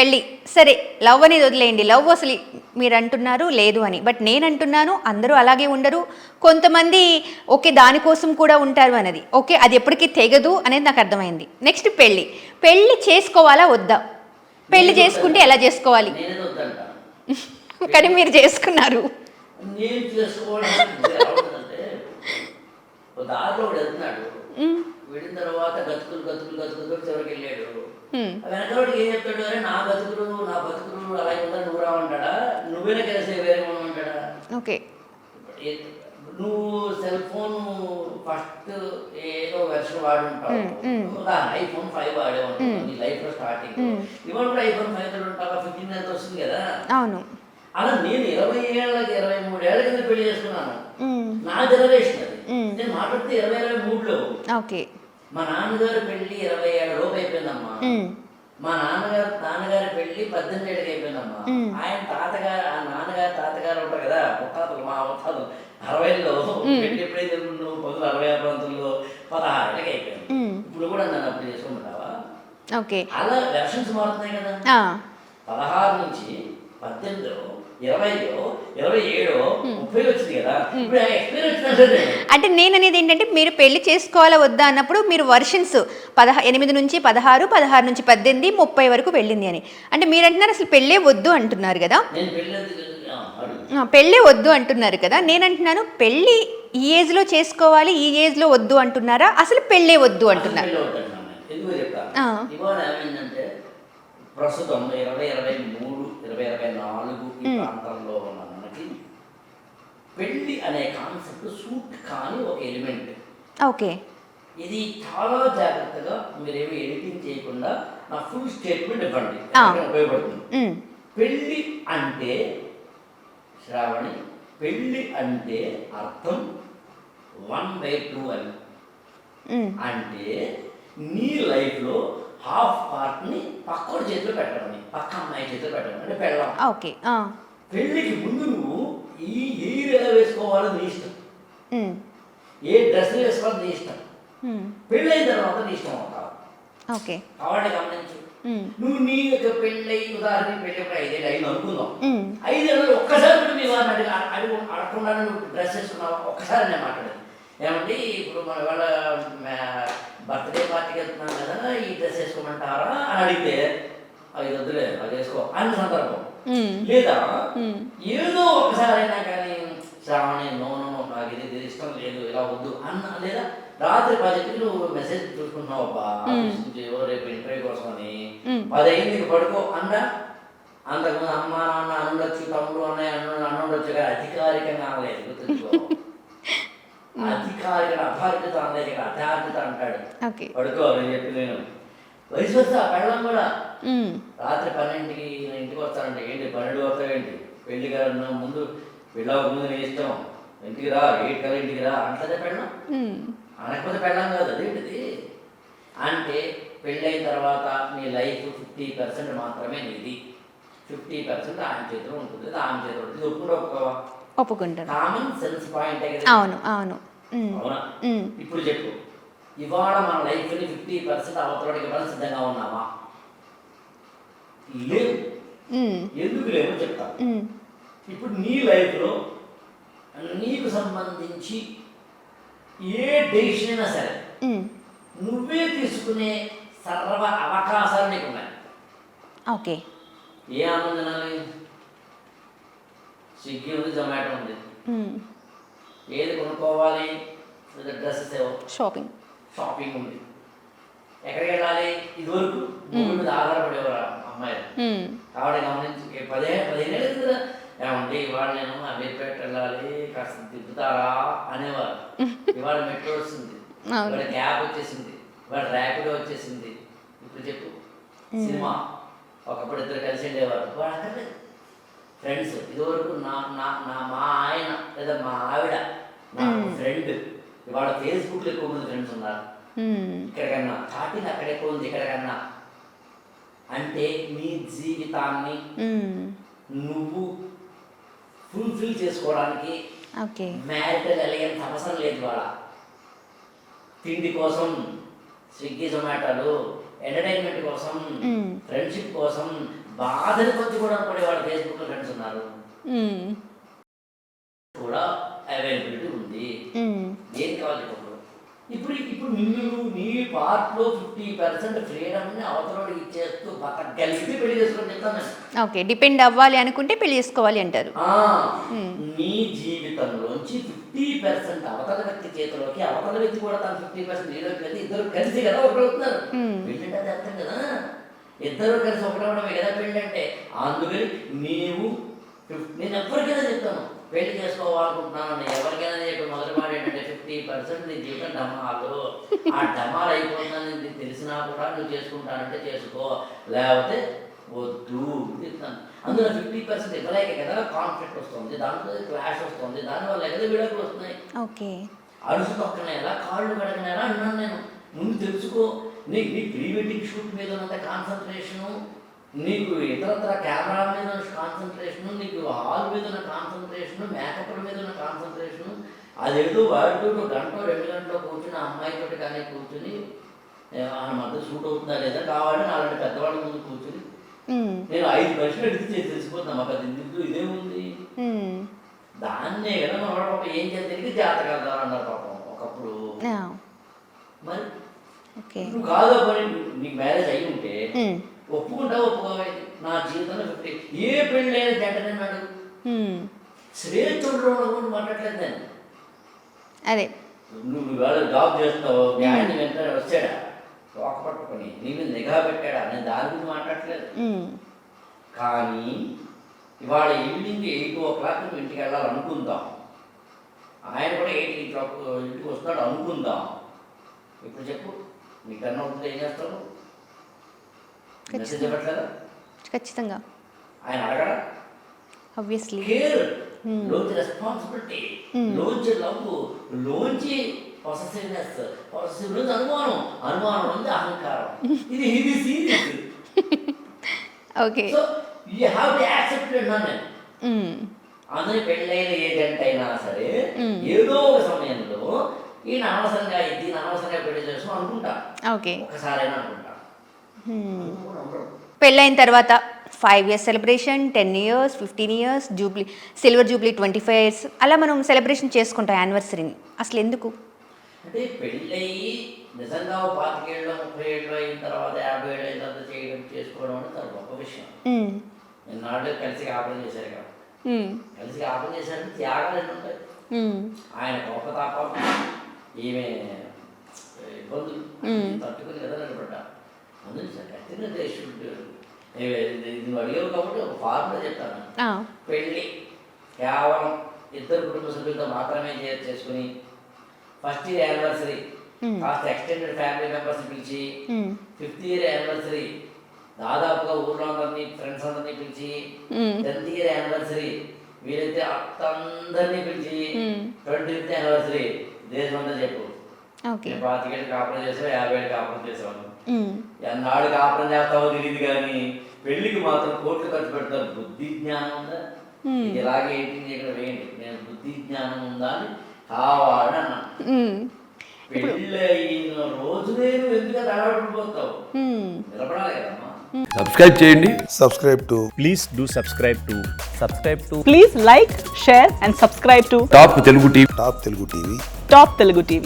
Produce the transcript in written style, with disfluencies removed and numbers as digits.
పెళ్ళి సరే, లవ్ అనేది వదిలేయండి, లవ్ అసలు మీరు అంటున్నారు లేదు అని, బట్ నేను అంటున్నాను అందరూ అలాగే ఉండరు, కొంతమంది ఓకే దానికోసం కూడా ఉంటారు అనేది, ఓకే అది ఎప్పటికీ తెగదు అనేది నాకు అర్థమైంది. నెక్స్ట్ పెళ్ళి, పెళ్ళి చేసుకోవాలా వద్దా, పెళ్ళి చేసుకుంటే ఎలా చేసుకోవాలి? కానీ మీరు చేసుకున్నారు. నేను చేసుకోవడం దారిలో వెళ్తున్నాడు, వెళ్ళిన తర్వాత గతుకులు గతుకులు గతుకులు చివరికి వెళ్ళాడు. వెనకవాడికి ఏం చెప్తాడు, అరే నా బతుకులు అలాగే ఉందని నువ్వు రావంటాడా, నువ్వేనా కలిసే వేరే ఉండమంటాడా? ఓకే, నువ్వు సెల్ ఫోన్ ఫస్ట్ ఏదో వెర్షన్ వాడి ఉంటావు, ఐఫోన్ 5 వాడే ఉంటావు నీ లైఫ్ లో స్టార్టింగ్, ఇవాళ కూడా ఐఫోన్ 5 ఉంటావా, 15 ఎంత వస్తుంది కదా. అవును. అలా నేను 20 ఏళ్ళకి 23 ఏళ్ళ కింద పెళ్లి చేసుకున్నాను, నా జనరేషన్ అది. నేను మాట్లాడితే 20-23లో. ఓకే. మా నాన్నగారు పెళ్లి 20 ఏళ్ళ లోపు అయిపోయిందమ్మా, మా నాన్నగారి పెళ్లి 18 ఏళ్ళకి అయిపోయిందమ్మా. ఆయన నాన్నగారు తాతగారు ఉంటారు కదా, ముత్తాతలు, మా ముత్తాతలు 60లో పెళ్లి ఎప్పుడైతే నువ్వు 1960 ప్రాంతంలో 16 ఏళ్ళకి అయిపోయింది. ఇప్పుడు కూడా నన్ను అప్పుడు చేసుకుంటావా? ఓకే, అలా వెర్షన్స్ మారుతున్నాయి కదా. 16 నుంచి 18, 20, 27, 30 వచ్చింది కదా. ఇప్పుడు ఎక్స్పీరియన్స్ వచ్చిందంటే అంటే నేను అనేది ఏంటంటే, మీరు పెళ్లి చేసుకోవాలా వద్దా అన్నప్పుడు మీరు వర్షన్స్ 8 నుంచి 16, 16 నుంచి 18, 30 వరకు వెళ్ళింది అని, అంటే మీరు అంటున్నారు అసలు పెళ్ళే వద్దు అంటున్నారు కదా. పెళ్ళే వద్దు అంటున్నారు కదా, నేను అంటున్నాను పెళ్ళి ఈ ఏజ్లో చేసుకోవాలి, ఈ ఏజ్లో వద్దు అంటున్నారా, అసలు పెళ్ళే వద్దు అంటున్నారు? ప్రస్తుతం 2023, 2024 ఈ ప్రాంతంలో ఉన్న మనకి పెళ్ళి అనే కాన్సెప్ట్ సూట్ కాని ఒక ఎలిమెంట్. ఓకే, ఇది చాలా జాగ్రత్తగా మీరేమి ఎడిటింగ్ చేయకుండా నా ఫుల్ స్టేట్మెంట్ ఇవ్వండి, ఉపయోగపడుతుంది. పెళ్ళి అంటే శ్రావణి, పెళ్ళి అంటే అర్థం 1/2 అని, అంటే నీ లైఫ్లో హాఫ్ పార్ట్ని పక్కోడి చేతిలో పెట్టడం, పక్క అమ్మాయి చేతిలో పెట్టడం అంటే పెళ్ళం. ఓకే. పెళ్ళికి ముందు నువ్వు ఈ హెయిర్ ఎలా వేసుకోవాలో నీ ఇష్టం, ఏ డ్రెస్ వేసుకోవాలో నీ ఇష్టం, పెళ్ళైన తర్వాత నీ ఇష్టం అవుతావు. ఓకే, కాబట్టి గమనించు, నువ్వు నీ యొక్క పెళ్ళై ఉదాహరణ పెళ్ళి 5 ఏళ్ళు అయింది అనుకుందాం, 5 ఏళ్ళు ఒక్కసారి కూడా మీ వారిని అడగకుండా నువ్వు డ్రెస్ వేసుకున్నావు. ఒక్కసారి నేను మాట్లాడేది ఏమండి, ఇప్పుడు మన వాళ్ళ బర్త్డే పార్టీకి వెళ్తున్నాం కదా, ఈ డ్రెస్ వేసుకోమంటారా అని అడిగితే అది వద్దులే అది వేసుకో అన్న సందర్భం. లేదా ఏదో ఒకసారైనా కానీ శ్రావణి నో నాకు ఇది ఇష్టం లేదు ఇలా వద్దు అన్న, లేదా రాత్రి 10కి నువ్వు మెసేజ్ చూసుకుంటున్నావు అబ్బా రేపు ఇంటర్వ్యూ కోసం అని 10 అయింది పడుకో అన్నా, అంతకుముందు అమ్మ నాన్న అనుండొచ్చు, తమ్ముడు అన్నయ్య అనుండొచ్చు, కానీ అధికారికంగా అనలేదు, గుర్తుంచుకో. అధికారిక అభారికత అనలేదు, ఇక్కడ అధారికత అంటాడు. పడుకో నేను చెప్పి నేను వయసు వస్తా పెళ్ళం కూడా రాత్రి 12కి నేను ఇంటికి వస్తానంటే ఏంటి 12 వస్తావేంటి, పెళ్లి గారు ముందు పెళ్ళవక ముందు నీ ఇష్టం, ఇంటికి రా 8 కల్లా ఇంటికి రా అంటదే పెళ్ళం, అనకపోతే పెళ్ళం కాదు. అదేంటిది అంటే పెళ్ళైన తర్వాత నీ లైఫ్ 50% మాత్రమే నీది, 50% ఆయన చేతిలో ఉంటుంది, ఆమె చేతిలో ఉంటుంది. ఒప్పుకుంటా ఒప్పుకుంటాను, కామన్ సెన్స్ పాయింట్. అవును అవును అవునా? ఇప్పుడు చెప్పు, ఇవాళ మన లైఫ్ని 50% అవతలకి ఇవ్వాలని సిద్ధంగా ఉన్నామా? లేవు. ఎందుకు లేవు చెప్తా. ఇప్పుడు నీ లైఫ్లో నీకు సంబంధించి ఏ డెసిషన్ అయినా సరే నువ్వే తీసుకునే సర్వ అవకాశాలు నీకు ఉన్నాయి. ఓకే, ఏ ఆనందం తినాలి? స్విగ్గీ ఉంది, జొమాటో ఉంది, ఏది కొనుక్కోవాలి? డ్రెస్సెస్ ఏవో, షాపింగ్ ఉంది, ఎక్కడికి వెళ్ళాలి? ఇదివరకు భూమి మీద ఆధారపడేవారు అమ్మాయిలు. కాబట్టి గమనించి 15 ఏళ్ళు కదా, ఏమంటే ఇవాళ నేను అమీర్పేట వెళ్ళాలి కాస్త తిప్పుతారా అనేవారు. ఇవాళ మెట్రో వచ్చింది, ఇవాళ క్యాబ్ వచ్చేసింది, ఇవాళ ర్యాపిడో వచ్చేసింది. ఇప్పుడు చెప్పు, సినిమా ఒకప్పుడు 2 కలిసి వెళ్ళేవారు, వాళ్ళు అక్కర్లేదు. ఫ్రెండ్స్ ఇదివరకు మా ఆయన లేదా మా ఆవిడ నా ఫ్రెండ్, ఇవాళ ఫేస్బుక్లో ఎక్కువ మంది ఫ్రెండ్స్ ఉన్నారు. ఇక్కడికన్నా చాటింగ్ అక్కడ ఎక్కువ ఉంది ఇక్కడికన్నా. అంటే నీ జీవితాన్ని నువ్వు ఫుల్ఫిల్ చేసుకోవడానికి మ్యారిటల్ ఎలిగెన్స్ అవసరం లేదు. ఇవాళ తిండి కోసం స్విగ్గీ జొమాటోలు, ఎంటర్టైన్మెంట్ కోసం, ఫ్రెండ్షిప్ కోసం, బాధని కొద్ది కూడా పడేవాడు ఫేస్బుక్లో ఫ్రెండ్స్ ఉన్నారు, కూడా అవైలబిలిటీ ఉంది. ఏం కావాలి చెప్పు. ఇప్పుడు నీ పార్ట్లో 50% ఫ్రీడమ్ని అవతలకి ఇచ్చేస్తూ కలిపి పెళ్లి చేసుకోవడం చెప్తాను నేను. ఓకే, డిపెండ్ అవ్వాలి అనుకుంటే పెళ్లి చేసుకోవాలి అంటారు. నీ జీవితంలోంచి 50% అవతల వ్యక్తి చేతిలోకి, అవతల వ్యక్తి కూడా తన 50% నీలోకి వెళ్ళి ఇద్దరు కలిసి కదా ఒకటవుతున్నారు. పెళ్ళి అంటే అర్థం కదా, ఇద్దరు కలిసి ఒకటవడమే కదా పెళ్ళి అంటే. అందుకని నేను ఎవరికైనా చెప్తాను, పెళ్లి చేసుకోవాలనుకుంటున్నాను ఎవరికైనా చెప్పి మొదటి మాట ఏంటంటే 50% నీ జీవితం డమాలు. ఆ డమాలు అయిపోతుందని నీకు తెలిసినా కూడా నువ్వు చేసుకుంటానంటే చేసుకో, లేకపోతే వద్దు చెప్తాను. అందులో 50% ఇవ్వలేక కదా కాన్ఫ్లిక్ట్ వస్తుంది, దాంట్లో క్లాష్ వస్తుంది, దానివల్ల కదా విడాకులు వస్తున్నాయి. ఓకే, అడుసు తొక్కనేలా కాళ్ళు కడగనేలా అన్నాను నేను. ముందు తెలుసుకో, నీ ప్రీ వెడ్డింగ్ షూట్ మీద ఉన్నంత కాన్సన్ట్రేషను, నీకు ఇతరత్ర కెమెరా మీద ఉన్న కాన్సన్ట్రేషను, నీకు హాల్ మీద ఉన్న కాన్సన్ట్రేషను, మేకప్ల మీద ఉన్న కాన్సన్ట్రేషను, అదేదో వాడితో 1 గంట 2 గంటలో కూర్చుని అమ్మాయితో కానీ కూర్చుని ఆయన మధ్య షూట్ అవుతుందా లేదా కావాలని అలాంటి పెద్దవాళ్ళ ముందు కూర్చుని నేను 5 ప్రశ్నలు అడిగితే తెలిసిపోతున్నాం. మాకు అది ఎందుకు ఇదేముంది, దాన్నే కదా మన పాపం ఏం చేయాలి తెలియక జాతకాలు ద్వారా అన్నారు పాపం ఒకప్పుడు. మరి నువ్వు కాదో పని నీకు మ్యారేజ్ అయి ఉంటే ఒప్పుకుంటావు, ఒప్పుకోవాలి. నా జీవితంలో 50 ఏ పెళ్ళి అయిన జంటనే అడుగు, స్వేచ్ఛలో మాట్లాడలేదు నేను. అదే నువ్వు ఇవాళ జాబ్ చేస్తావు, మీ ఆయన వెంటనే వచ్చాడా తోక పట్టుకొని నీ మీద నిఘా పెట్టాడా, నేను దాని గురించి మాట్లాడలేదు. కానీ ఇవాళ ఈవినింగ్ 8 నువ్వు ఇంటికి వెళ్ళాలనుకుందాం, ఆయన కూడా 8 ఇంటికి వస్తాడు అనుకుందాం. ఇప్పుడు చెప్పు, నీ కన్నా అవుతుంది ఏం చేస్తావు? మెసేజ్ ఇవ్వట్లేదా? ఖచ్చితంగా ఆయన అడగడా? ఆబ్వియస్లీ కేర్, లోంచి రెస్పాన్సిబిలిటీ, లోంచి లవ్, లోంచి పొసెసివ్నెస్, పొసెసివ్ నుంచి అనుమానం నుంచి అహంకారం. ఇది serious. Okay, so you have to accept it అన్నాను నేను. అందులో పెళ్ళైన ఏజెంట్ అయినా సరే ఏదో ఒక సమయంలో ఈయన అనవసరంగా దీన్ని అనవసరంగా పెళ్లి చేసుకో అనుకుంటా. ఓకే, ఒకసారైనా అనుకుంటా. పెళ్ళైన తర్వాత 5 years celebration, 10 years, 15 years, Jubilee, silver Jubilee 25 years అలా మనం సెలబ్రేషన్ చేసుకుంటాం యానివర్సరీని. అసలు ఎందుకు అంటే పెళ్ళయి నిజంగా 25 ఏళ్ళు 30 ఏళ్ళు అయిన తర్వాత 50 ఏళ్ళు అయిన తర్వాత చేసుకోవడం అంటే చాలా గొప్ప విషయం. నిన్నాళ్ళు కలిసి కాపురం చేశారు కదా, కలిసి కాపురం చేశారంటే త్యాగాలు ఎన్ని ఉంటాయి. ఆయన కోపతాపాలు, ఈమె ఇబ్బందులు తట్టుకుని కదా నిలబడ్డా. అందులో ఖచ్చితంగా నువ్వు అడిగావు కాబట్టి ఒక ఫార్ములా చెప్తాను. పెళ్ళి కేవలం 2 కుటుంబ సభ్యులతో మాత్రమే చేసుకుని ఫస్ట్ ఇయర్ యానివర్సరీ కాస్త ఎక్స్టెండెడ్ ఫ్యామిలీ మెంబర్స్ పిలిచి, 5th year యానివర్సరీ దాదాపుగా ఊర్లో అందరినీ ఫ్రెండ్స్ అందరినీ పిలిచి, 10th year యానివర్సరీ వీలైతే అందరినీ పిలిచి, 25th యానివర్సరీ దేశం అంతా చెప్పు. 25 ఏళ్ళు కాపురం చేసావు, 50 ఏళ్ళు కాపురం చేసావు, ఎన్నాళ్ళు కాపురం చేస్తావో తెలియదు కానీ పెళ్లికి మాత్రం కోట్లు ఖర్చు పెడతారు. బుద్ధి జ్ఞానం ఉందా? ఇది ఇలాగే ఏంటి ఇక్కడ వేయండి, నేను బుద్ధి జ్ఞానం ఉందా అని కావాలని అన్నా. పెళ్ళి అయిన రోజు నేను ఎందుకంటే అడగడిపోతావు, నిలబడాలి కదమ్మా. సబ్స్క్రైబ్ చేయండి. Please do subscribe to. Please like, share and subscribe to top Telugu TV. Top Telugu TV.